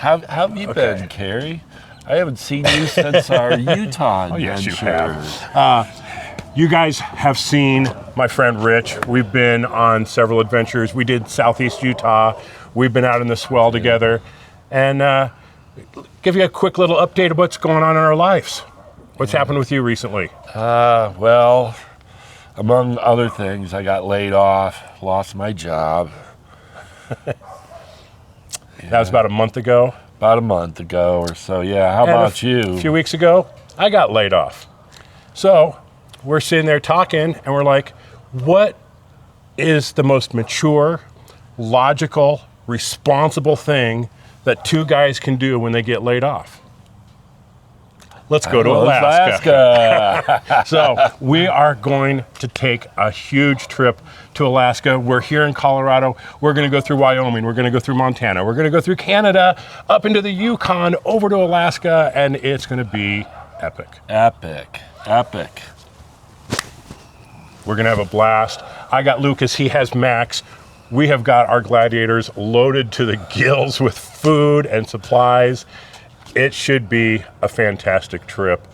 How have you been, Carrie? I haven't seen you since our Utah adventure. Oh, yes, you have. You guys have seen my friend Rich. We've been on several adventures. We did Southeast Utah. We've been out in the swell together. And give you a quick little update of what's going on in our lives. What's happened with you recently? Well, among other things, I got laid off, lost my job. That was about a month ago. About a month ago or so, yeah. How about you? A few weeks ago, I got laid off. So we're sitting there talking, and we're like, what is the most mature, logical, responsible thing that two guys can do when they get laid off? Let's go to Alaska. So we are going to take a huge trip to Alaska. We're here in Colorado. We're going to go through Wyoming. We're going to go through Montana. We're going to go through Canada, up into the Yukon, over to Alaska, and it's going to be epic. Epic. We're going to have a blast. I got Lucas. He has Max. We have got our gladiators loaded to the gills with food and supplies. It should be a fantastic trip.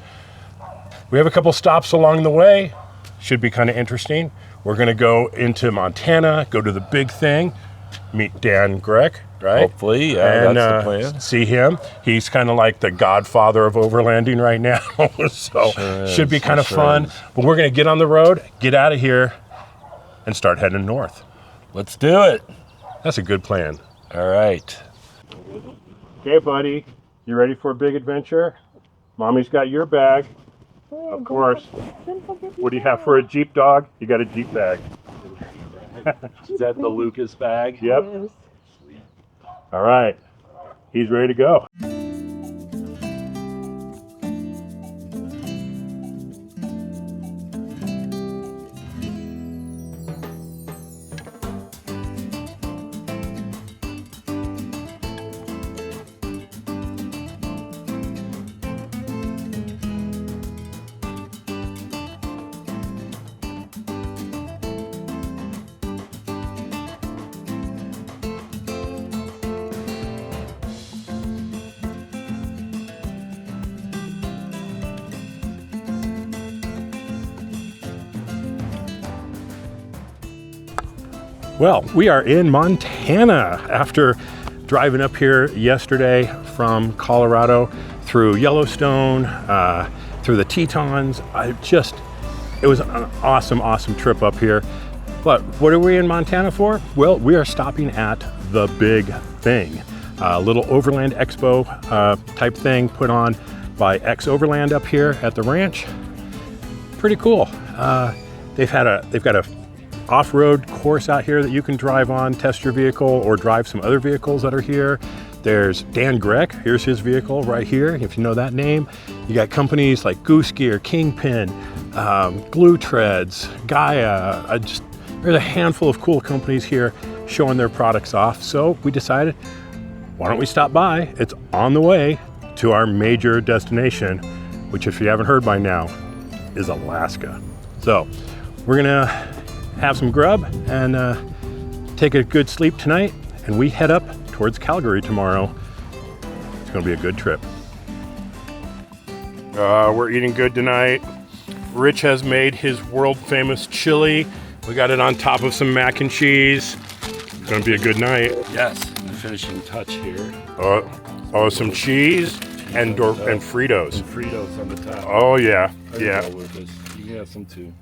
We have a couple stops along the way. Should be kind of interesting. We're going to go into Montana, go to the big thing, meet Dan Grech, right? Hopefully, yeah, and, that's the plan. See him. He's kind of like the godfather of overlanding right now. So should be kind of fun. But we're going to get on the road, get out of here, and start heading north. Let's do it. That's a good plan. All right. Okay, buddy. You ready for a big adventure? Mommy's got your bag. Of course. What do you have for a Jeep dog? You got a Jeep bag. Is that the Lucas bag? Yep. Yes. All right. He's ready to go. Well, we are in Montana after driving up here yesterday from Colorado through Yellowstone, through the Tetons. It was an awesome trip up here. But what are we in Montana for? Well, we are stopping at the big thing, a little Overland Expo type thing put on by Overland up here at the ranch. Pretty cool. They've got a off-road course out here that you can drive on, test your vehicle, or drive some other vehicles that are here. There's Dan Grech, here's his vehicle right here, if you know that name. You got companies like Goose Gear, Kingpin, Glue Treads, Gaia. There's a handful of cool companies here showing their products off. So we decided, why don't we stop by? It's on the way to our major destination, which if you haven't heard by now, is Alaska. So we're gonna have some grub and take a good sleep tonight, and we head up towards Calgary tomorrow. It's gonna be a good trip. We're eating good tonight. Rich has made his world famous chili. We got it on top of some mac and cheese. It's gonna be a good night. Yes, the finishing touch here. Some cheese and Fritos. And Fritos on the top. Oh yeah, You can have some too.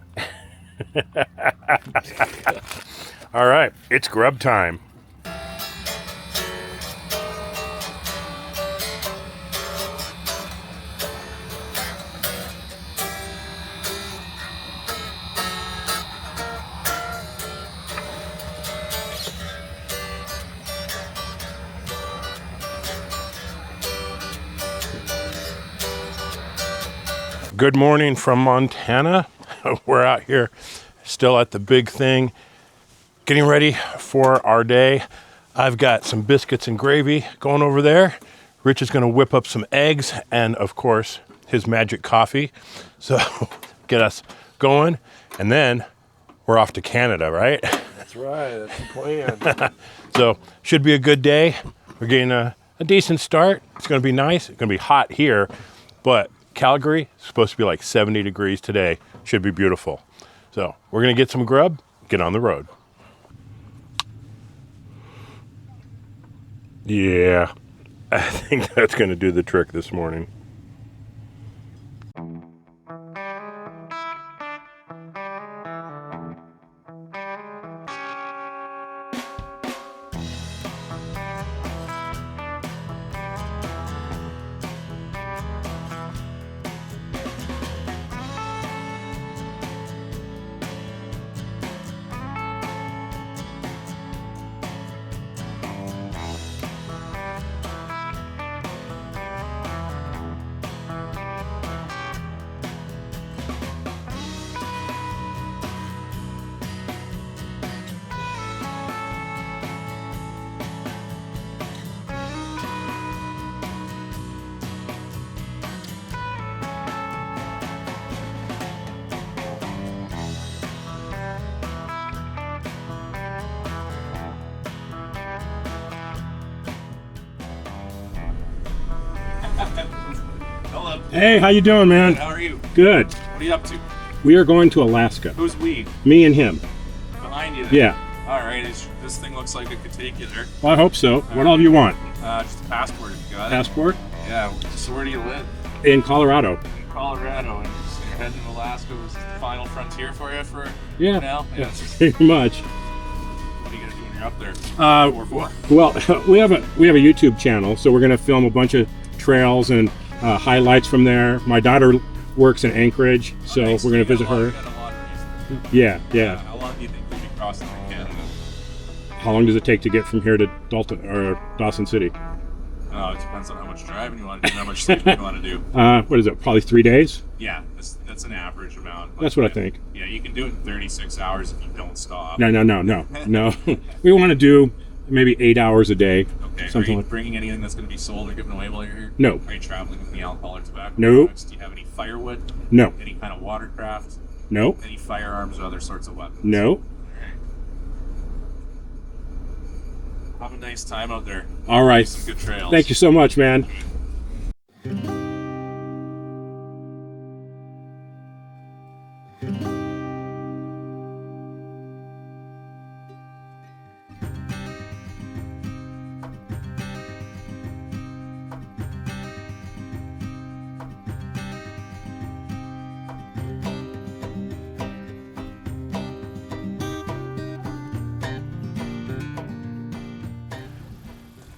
All right, it's grub time. Good morning from Montana. We're out here still at the big thing, getting ready for our day. I've got some biscuits and gravy going over there. Rich is going to whip up some eggs and, of course, his magic coffee. So get us going, and then we're off to Canada, right? That's right. That's the plan. So should be a good day. We're getting a decent start. It's going to be nice. It's going to be hot here, but Calgary is supposed to be like 70 degrees today. Should be beautiful. So we're going to get some grub, get on the road. Yeah, I think that's going to do the trick this morning. Hello. Hey, how you doing, man? How are you? Good. What are you up to? We are going to Alaska. Who's we? Me and him. Behind you there? Yeah. All right. This thing looks like it could take you there. Well, I hope so. What all do you want? Just a passport if you got it. Passport? Yeah. So where do you live? In Colorado. In Colorado. And so you're heading to Alaska. Was the final frontier for you for Yeah. now? Yeah, pretty much. What are you going to do when you're up there? Well, we have a YouTube channel, so we're going to film a bunch of trails and highlights from there. My daughter works in Anchorage, so Nice. we're going to You visit got a her. lot- you got a lot of reason. Yeah. How long do you think you'll be crossing through Canada? How long does it take to get from here to Dawson City? Oh, it depends on how much driving you want to do, how much sleeping you want to do. What is it? Probably 3 days? Yeah, that's an average amount. That's what I think. Yeah, you can do it in 36 hours if you don't stop. No. We want to do maybe 8 hours a day. Okay. Something Are you like. bringing anything that's going to be sold or given away while you're here? No. Are you traveling with any alcohol or tobacco No. products? Do you have any firewood? No. Any kind of watercraft? No. Any firearms or other sorts of weapons? No. Have a nice time out there. All right. Some good trails. Thank you so much, man.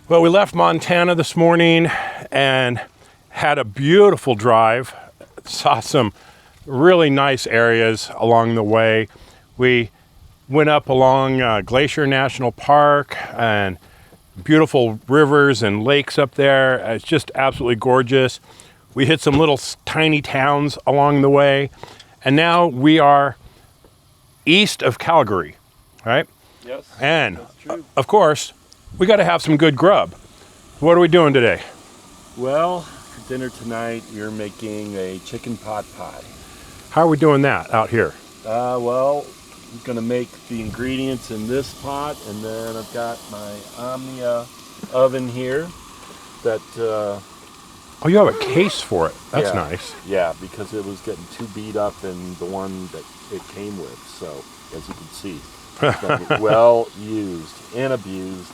Well, we left Montana this morning and had a beautiful drive. Saw some really nice areas along the way. We went up along Glacier National Park and beautiful rivers and lakes up there. It's just absolutely gorgeous. We hit some little tiny towns along the way. And now we are east of Calgary, right? Yes. And That's true. of course, we got to have some good grub. What are we doing today? Well, for dinner tonight, you're making a chicken pot pie. How are we doing that out here? Well, I'm gonna make the ingredients in this pot, and then I've got my Omnia oven here. That Oh, you have a case for it. That's yeah, nice. Yeah, because it was getting too beat up in the one that it came with. So, as you can see, it's been well used and abused.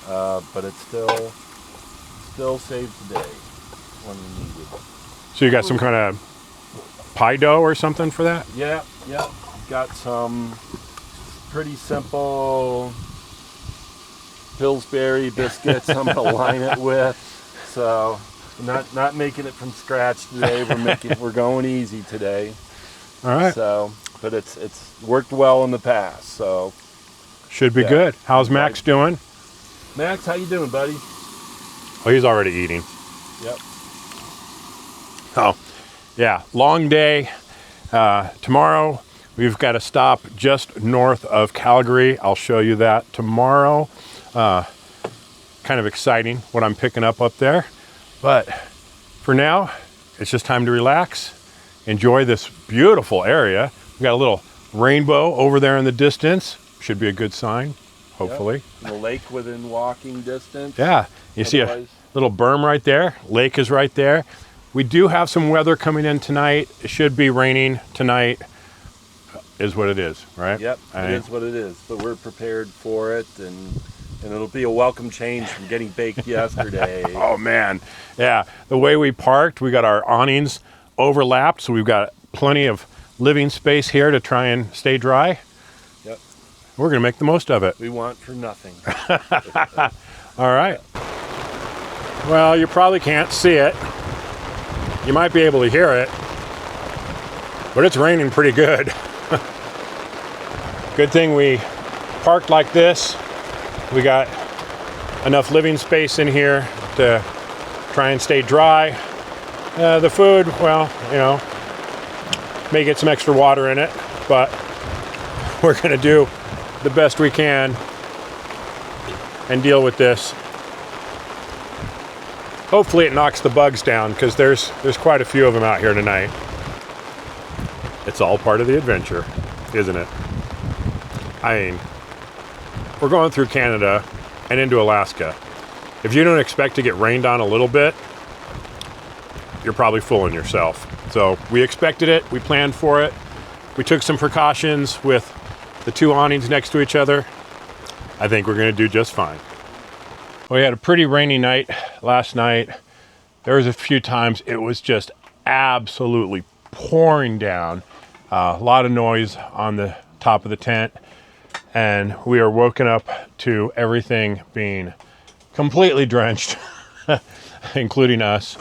But it still saves the day when you need it. So you got some kind of pie dough or something for that? Yeah. Got some pretty simple Pillsbury biscuits I'm gonna line it with. So not making it from scratch today. We're going easy today. All right. So, but it's worked well in the past. So Should be good. How's Max doing? Max, how you doing, buddy? Oh, he's already eating. Yep. Oh, yeah. Long day. Tomorrow, we've got to stop just north of Calgary. I'll show you that tomorrow. Kind of exciting what I'm picking up there. But for now, it's just time to relax, enjoy this beautiful area. We've got a little rainbow over there in the distance. Should be a good sign, hopefully. Yep. The lake within walking distance. Yeah, you see Otherwise- little berm right there. Lake is right there. We do have some weather coming in tonight. It should be raining tonight, is what it is, right? Yep, it is what it is. But we're prepared for it, and it'll be a welcome change from getting baked yesterday. Oh man, yeah. The way we parked, we got our awnings overlapped, so we've got plenty of living space here to try and stay dry. Yep. We're gonna make the most of it. We want for nothing. All right. Well, you probably can't see it. You might be able to hear it, but it's raining pretty good. Good thing we parked like this. We got enough living space in here to try and stay dry. The food, well, you know, may get some extra water in it, but we're gonna do the best we can and deal with this. Hopefully it knocks the bugs down, because there's quite a few of them out here tonight. It's all part of the adventure, isn't it? I mean, we're going through Canada and into Alaska. If you don't expect to get rained on a little bit, you're probably fooling yourself. So we expected it, we planned for it. We took some precautions with the two awnings next to each other. I think we're gonna do just fine. We had a pretty rainy night last night. There was a few times it was just absolutely pouring down. A lot of noise on the top of the tent. And we are woken up to everything being completely drenched, including us.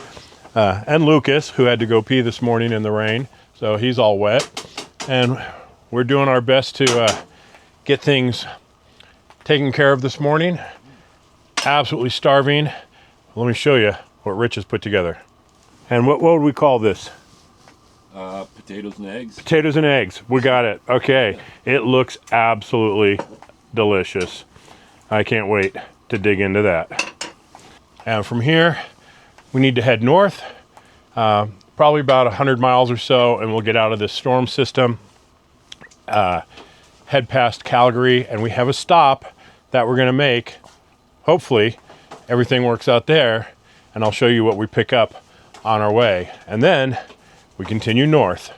And Lucas, who had to go pee this morning in the rain. So he's all wet. And we're doing our best to get things taken care of this morning. Absolutely starving. Let me show you what Rich has put together. And what would we call this? Potatoes and eggs. Potatoes and eggs. We got it. Okay. It looks absolutely delicious. I can't wait to dig into that. And from here, we need to head north, probably about 100 miles or so, and we'll get out of this storm system, head past Calgary, and we have a stop that we're going to make. Hopefully everything works out there, and I'll show you what we pick up on our way. And then we continue north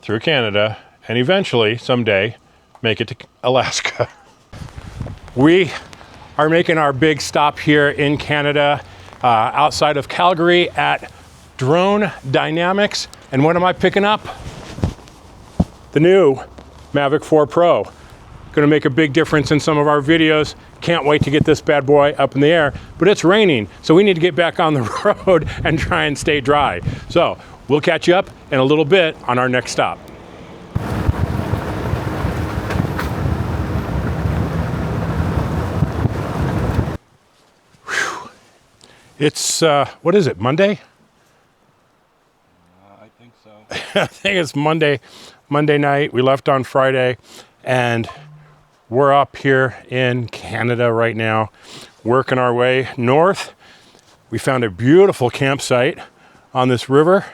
through Canada and eventually someday make it to Alaska. We are making our big stop here in Canada, outside of Calgary at Drone Dynamics. And what am I picking up? The new Mavic 4 Pro. Going to make a big difference in some of our videos. Can't wait to get this bad boy up in the air, but it's raining, so we need to get back on the road and try and stay dry. So we'll catch you up in a little bit on our next stop. Whew. It's, what is it, Monday? I think so. I think it's Monday night. We left on Friday, and we're up here in Canada right now, working our way north. We found a beautiful campsite on this river.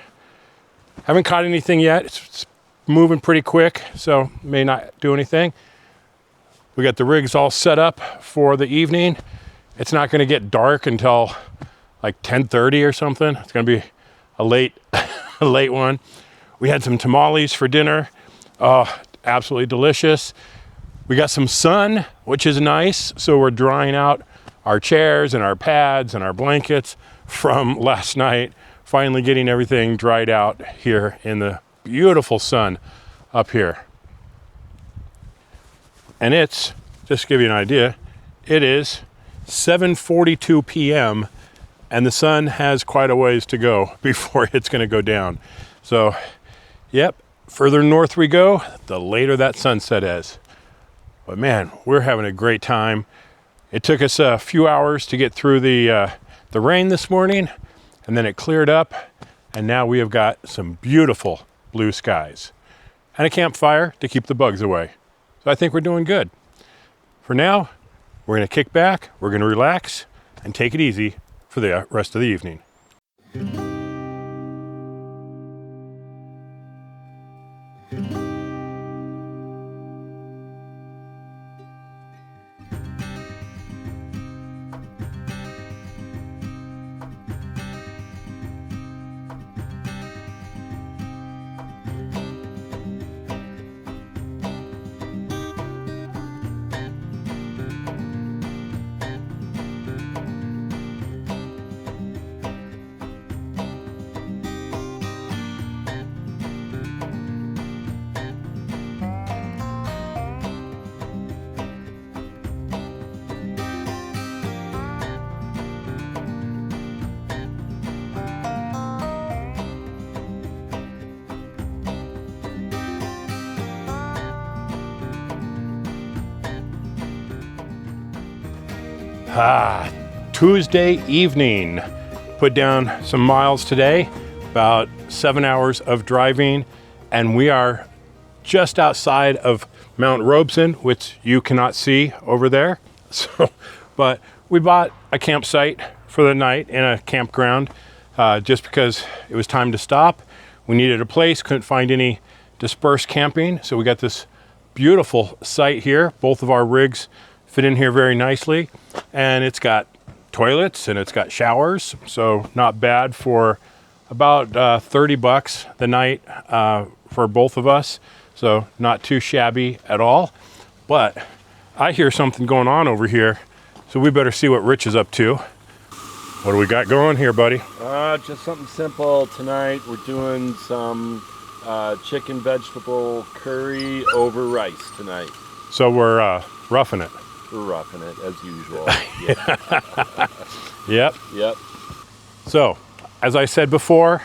Haven't caught anything yet. It's moving pretty quick, so may not do anything. We got the rigs all set up for the evening. It's not gonna get dark until like 10:30 or something. It's gonna be a late one. We had some tamales for dinner. Oh, absolutely delicious. We got some sun, which is nice. So we're drying out our chairs and our pads and our blankets from last night. Finally getting everything dried out here in the beautiful sun up here. And it's, just to give you an idea, it is 7:42 p.m. and the sun has quite a ways to go before it's gonna go down. So, yep, further north we go, the later that sunset is. But man, we're having a great time. It took us a few hours to get through the rain this morning, and then it cleared up, and now we have got some beautiful blue skies and a campfire to keep the bugs away. So I think we're doing good. For now, we're gonna kick back, we're gonna relax, and take it easy for the rest of the evening. Tuesday evening. Put down some miles today, about 7 hours of driving, and we are just outside of Mount Robeson, which you cannot see over there. So, but we bought a campsite for the night in a campground just because it was time to stop. We needed a place, couldn't find any dispersed camping, so we got this beautiful site here. Both of our rigs fit in here very nicely, and it's got toilets and it's got showers, so not bad for about $30 the night for both of us, so not too shabby at all. But I hear something going on over here, so we better see what Rich is up to. What do we got going here, buddy? Just something simple tonight. We're doing some chicken vegetable curry over rice tonight. So we're roughing it. We're roughing it as usual. Yep. Yep. So, as I said before,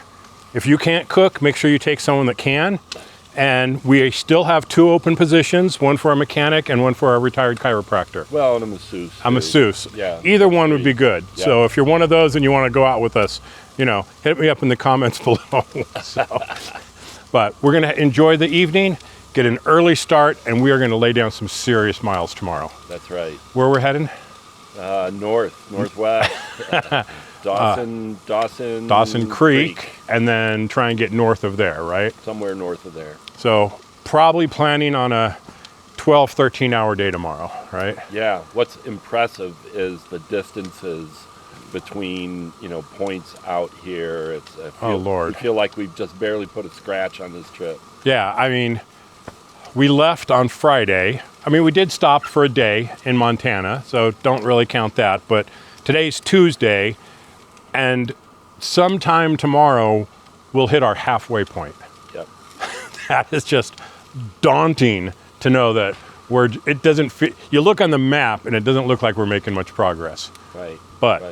if you can't cook, make sure you take someone that can. And we still have 2 open positions, one for a mechanic and one for a retired chiropractor. Well, and a masseuse. A masseuse. Yeah. Either one would be good. Yeah. So if you're one of those and you want to go out with us, you know, hit me up in the comments below. But we're going to enjoy the evening, get an early start, and we are going to lay down some serious miles tomorrow. That's right. Where we're heading? Northwest. Dawson Creek, and then try and get north of there, right? Somewhere north of there. So probably planning on a 12, 13 hour day tomorrow, right? Yeah. What's impressive is the distances between, points out here. Oh, Lord. I feel like we've just barely put a scratch on this trip. Yeah, I mean, we left on Friday. I mean, we did stop for a day in Montana, so don't really count that. But today's Tuesday, and sometime tomorrow we'll hit our halfway point. Yep. That is just daunting to know that it doesn't fit. You look on the map and it doesn't look like we're making much progress. Right. But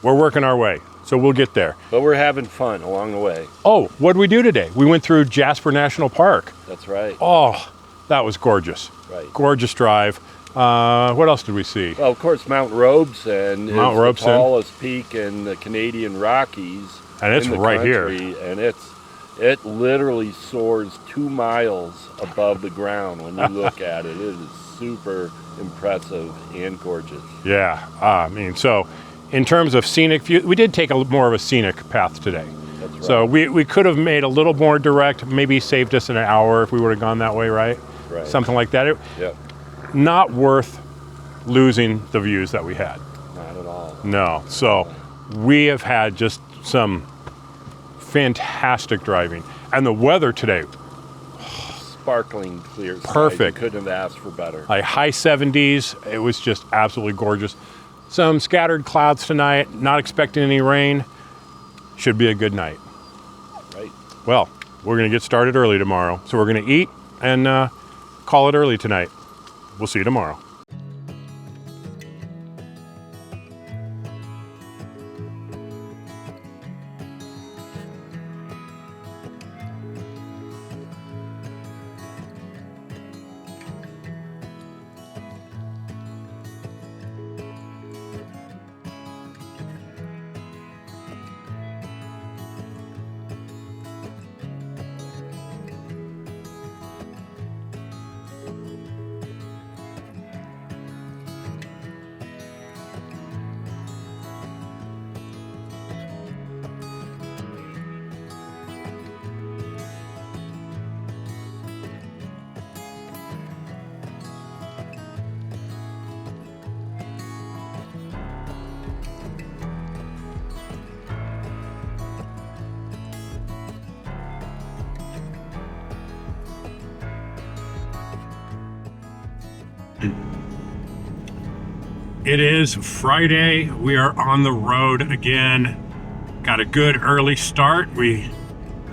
we're working our way, so we'll get there. But we're having fun along the way. Oh, what did we do today? We went through Jasper National Park. That's right. Oh, that was gorgeous. Right. Gorgeous drive. What else did we see? Well, of course, Mount Robeson is the tallest peak in the Canadian Rockies. And it's right here. And it literally soars 2 miles above the ground when you look at it. It is super impressive and gorgeous. Yeah, I mean, so in terms of scenic view, we did take more of a scenic path today. That's right. So we could have made a little more direct, maybe saved us an hour if we would have gone that way, right? Right. Something like that. Yep. Not worth losing the views that we had. Not at all. No. So we have had just some fantastic driving. And the weather today, sparkling clear skies. Perfect. You couldn't have asked for better. like high 70s. It was just absolutely gorgeous. Some scattered clouds tonight, not expecting any rain. Should be a good night. Right. Well, we're going to get started early tomorrow. So we're going to eat and call it early tonight. We'll see you tomorrow. It is Friday. We are on the road again. Got a good early start. We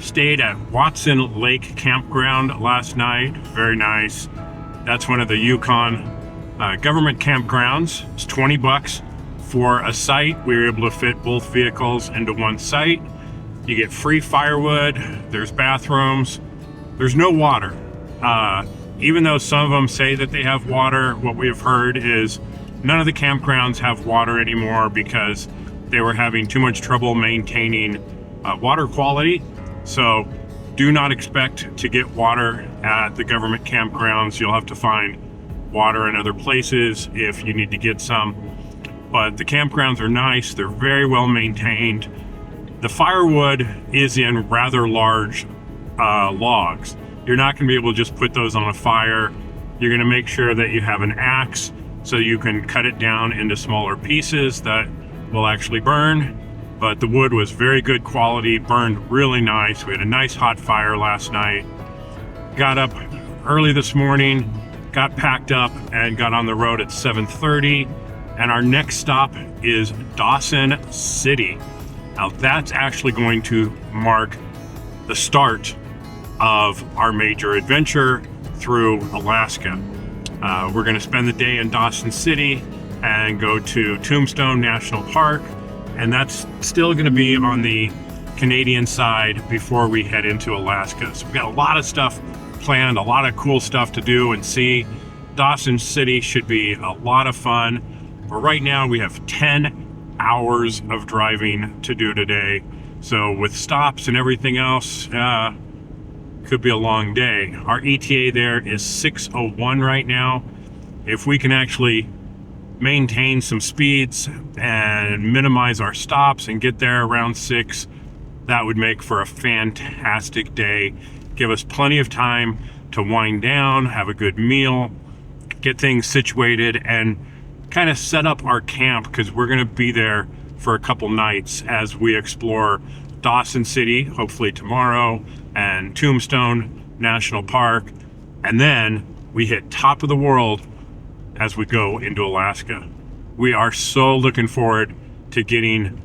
stayed at Watson Lake Campground last night. Very nice. That's one of the Yukon government campgrounds. It's $20 for a site. We were able to fit both vehicles into one site. You get free firewood. There's bathrooms. There's no water. Even though some of them say that they have water, what we have heard is none of the campgrounds have water anymore because they were having too much trouble maintaining water quality. So do not expect to get water at the government campgrounds. You'll have to find water in other places if you need to get some. But the campgrounds are nice. They're very well maintained. The firewood is in rather large logs. You're not going to be able to just put those on a fire. You're going to make sure that you have an axe so you can cut it down into smaller pieces that will actually burn. But the wood was very good quality, burned really nice. We had a nice hot fire last night. Got up early this morning, got packed up, and got on the road at 7:30. And our next stop is Dawson City. Now that's actually going to mark the start of our major adventure through Alaska. We're going to spend the day in Dawson City and go to Tombstone National Park, and that's still going to be on the Canadian side before we head into Alaska. So we've got a lot of stuff planned, a lot of cool stuff to do and see. Dawson City should be a lot of fun, but right now we have 10 hours of driving to do today. So with stops and everything else, could be a long day. Our ETA there is 6:01 right now. If we can actually maintain some speeds and minimize our stops and get there around 6, that would make for a fantastic day. Give us plenty of time to wind down, have a good meal, get things situated, and kind of set up our camp, because we're going to be there for a couple nights as we explore Dawson City, hopefully tomorrow, and Tombstone National Park, and then we hit top of the world as we go into Alaska. We are so looking forward to getting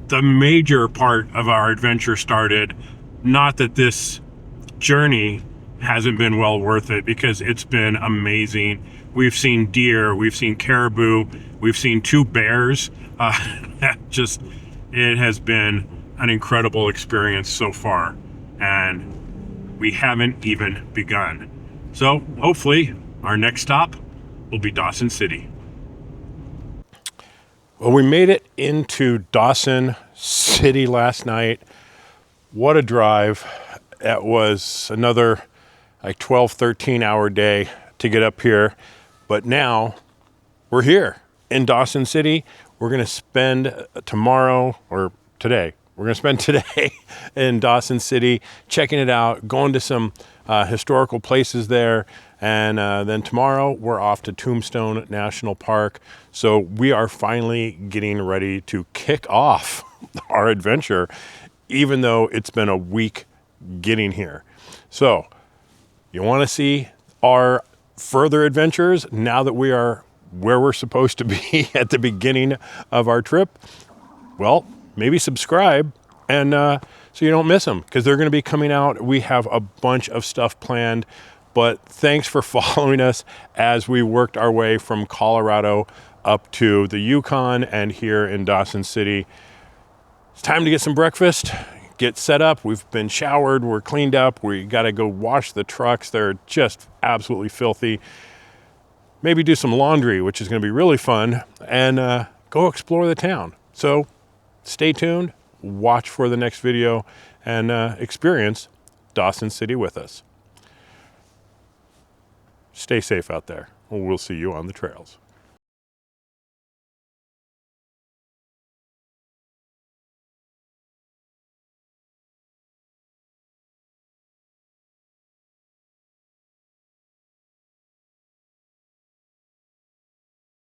the major part of our adventure started. Not that this journey hasn't been well worth it, because it's been amazing. We've seen deer, we've seen caribou, we've seen 2 bears. It has been an incredible experience so far, and we haven't even begun. So hopefully our next stop will be Dawson City. Well, we made it into Dawson City last night. What a drive. It was another like 12, 13 hour day to get up here. But now we're here in Dawson City. We're going to spend tomorrow, or today, we're going to spend today in Dawson City, checking it out, going to some historical places there. And then tomorrow we're off to Tombstone National Park. So we are finally getting ready to kick off our adventure, even though it's been a week getting here. So you want to see our further adventures now that we are where we're supposed to be at the beginning of our trip? Well, maybe subscribe, and so you don't miss them, because they're going to be coming out. We have a bunch of stuff planned, but thanks for following us as we worked our way from Colorado up to the Yukon and here in Dawson City. It's time to get some breakfast, get set up. We've been showered, we're cleaned up. We got to go wash the trucks. They're just absolutely filthy. Maybe do some laundry, which is going to be really fun, and go explore the town. So stay tuned, watch for the next video, and experience Dawson City with us. Stay safe out there. We'll see you on the trails.